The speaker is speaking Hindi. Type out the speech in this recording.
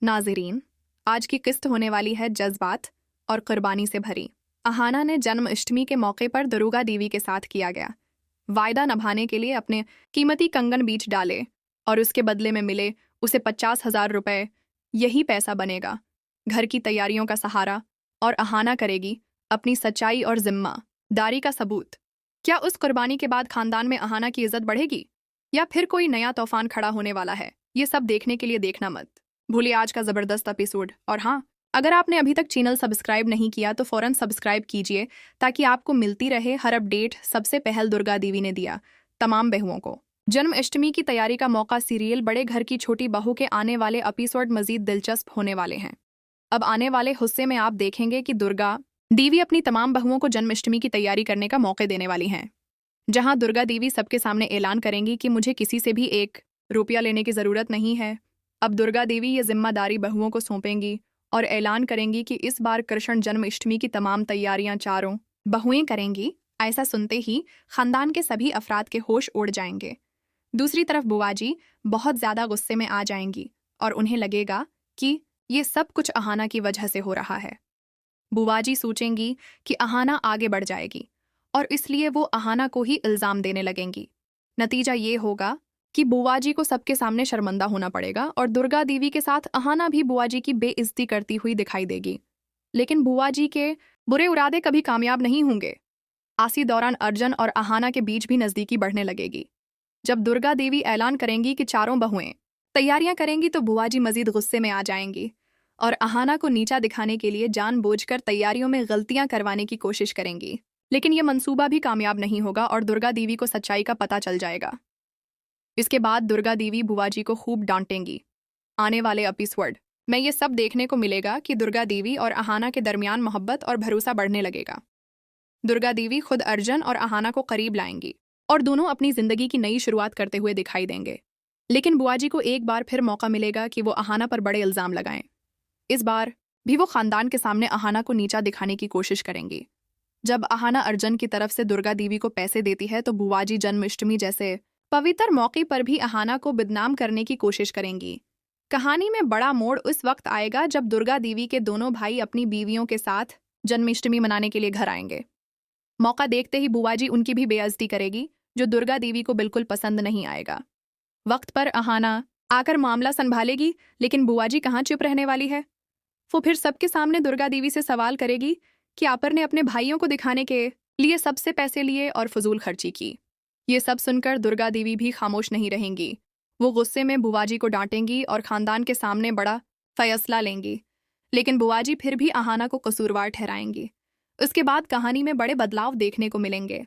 नाज़रीन, आज की किस्त होने वाली है जज्बात और कुर्बानी से भरी। अहाना ने जन्माष्टमी के मौके पर दरोगा देवी के साथ किया गया वायदा निभाने के लिए अपने कीमती कंगन बीच डाले और उसके बदले में मिले उसे 50,000 रुपए। यही पैसा बनेगा घर की तैयारियों का सहारा और अहाना करेगी अपनी सच्चाई और जिम्मेदारी का सबूत। क्या उस कुर्बानी के बाद खानदान में अहाना की इज्जत बढ़ेगी या फिर कोई नया तूफान खड़ा होने वाला है? ये सब देखने के लिए देखना मत भूलिए आज का जबरदस्त एपिसोड। और हाँ, अगर आपने अभी तक चैनल सब्सक्राइब नहीं किया तो फौरन सब्सक्राइब कीजिए ताकि आपको मिलती रहे हर अपडेट। सबसे पहल दुर्गा देवी ने दिया तमाम बहुओं को जन्माष्टमी की तैयारी का मौका। सीरियल बड़े घर की छोटी बहू के आने वाले एपिसोड मजीद दिलचस्प होने वाले हैं। अब आने वाले हिस्से में आप देखेंगे कि दुर्गा देवी अपनी तमाम बहुओं को जन्माष्टमी की तैयारी करने का मौके देने वाली हैं, जहां दुर्गा देवी सबके सामने ऐलान करेंगी कि मुझे किसी से भी ₹1 लेने की जरूरत नहीं है। अब दुर्गा देवी ये जिम्मेदारी बहुओं को सौंपेंगी और ऐलान करेंगी कि इस बार कृष्ण जन्माष्टमी की तमाम तैयारियां चारों बहुएं करेंगी। ऐसा सुनते ही खानदान के सभी अफराद के होश उड़ जाएंगे। दूसरी तरफ बुआ जी बहुत ज्यादा गुस्से में आ जाएंगी और उन्हें लगेगा कि ये सब कुछ अहाना की वजह से हो रहा है। बुआ जी सोचेंगी कि अहाना आगे बढ़ जाएगी और इसलिए वो अहाना को ही इल्जाम देने लगेंगी। नतीजा ये होगा कि बुआ जी को सबके सामने शर्मिंदा होना पड़ेगा और दुर्गा देवी के साथ अहाना भी बुआ जी की बेइज्जती करती हुई दिखाई देगी। लेकिन बुआ जी के बुरे इरादे कभी कामयाब नहीं होंगे। आसी दौरान अर्जुन और अहाना के बीच भी नजदीकी बढ़ने लगेगी। जब दुर्गा देवी ऐलान करेंगी कि चारों बहुएं तैयारियां करेंगी तो बुआ जी मजीद गुस्से में आ जाएंगी और अहाना को नीचा दिखाने के लिए जानबूझकर तैयारियों में गलतियां करवाने की कोशिश करेंगी। लेकिन यह मंसूबा भी कामयाब नहीं होगा और दुर्गा देवी को सच्चाई का पता चल जाएगा। इसके बाद दुर्गा देवी बुआ जी को खूब डांटेंगी। आने वाले एपिसोड में ये सब देखने को मिलेगा कि दुर्गा देवी और अहाना के दरमियान मोहब्बत और भरोसा बढ़ने लगेगा। दुर्गा देवी खुद अर्जुन और अहाना को करीब लाएंगी और दोनों अपनी जिंदगी की नई शुरुआत करते हुए दिखाई देंगे। लेकिन बुआ जी को एक बार फिर मौका मिलेगा कि वो अहाना पर बड़े इल्जाम लगाएं। इस बार भी वो खानदान के सामने अहाना को नीचा दिखाने की कोशिश करेंगी। जब अहाना अर्जुन की तरफ से दुर्गा देवी को पैसे देती है तो बुआ जी जन्माष्टमी जैसे पवित्र मौके पर भी अहाना को बदनाम करने की कोशिश करेंगी। कहानी में बड़ा मोड़ उस वक्त आएगा जब दुर्गा देवी के दोनों भाई अपनी बीवियों के साथ जन्माष्टमी मनाने के लिए घर आएंगे। मौका देखते ही बुआ जी उनकी भी बेइज्जती करेगी, जो दुर्गा देवी को बिल्कुल पसंद नहीं आएगा। वक्त पर अहाना आकर मामला संभालेगी, लेकिन बुआ जी कहाँ चुप रहने वाली है। वो फिर सबके सामने दुर्गा देवी से सवाल करेगी कि आपर ने अपने भाइयों को दिखाने के लिए सबसे पैसे लिए और फजूल खर्ची की। ये सब सुनकर दुर्गा देवी भी खामोश नहीं रहेंगी। वो गुस्से में बुआ जी को डांटेंगी और खानदान के सामने बड़ा फैसला लेंगी। लेकिन बुआ जी फिर भी अहाना को कसूरवार ठहराएंगी। उसके बाद कहानी में बड़े बदलाव देखने को मिलेंगे।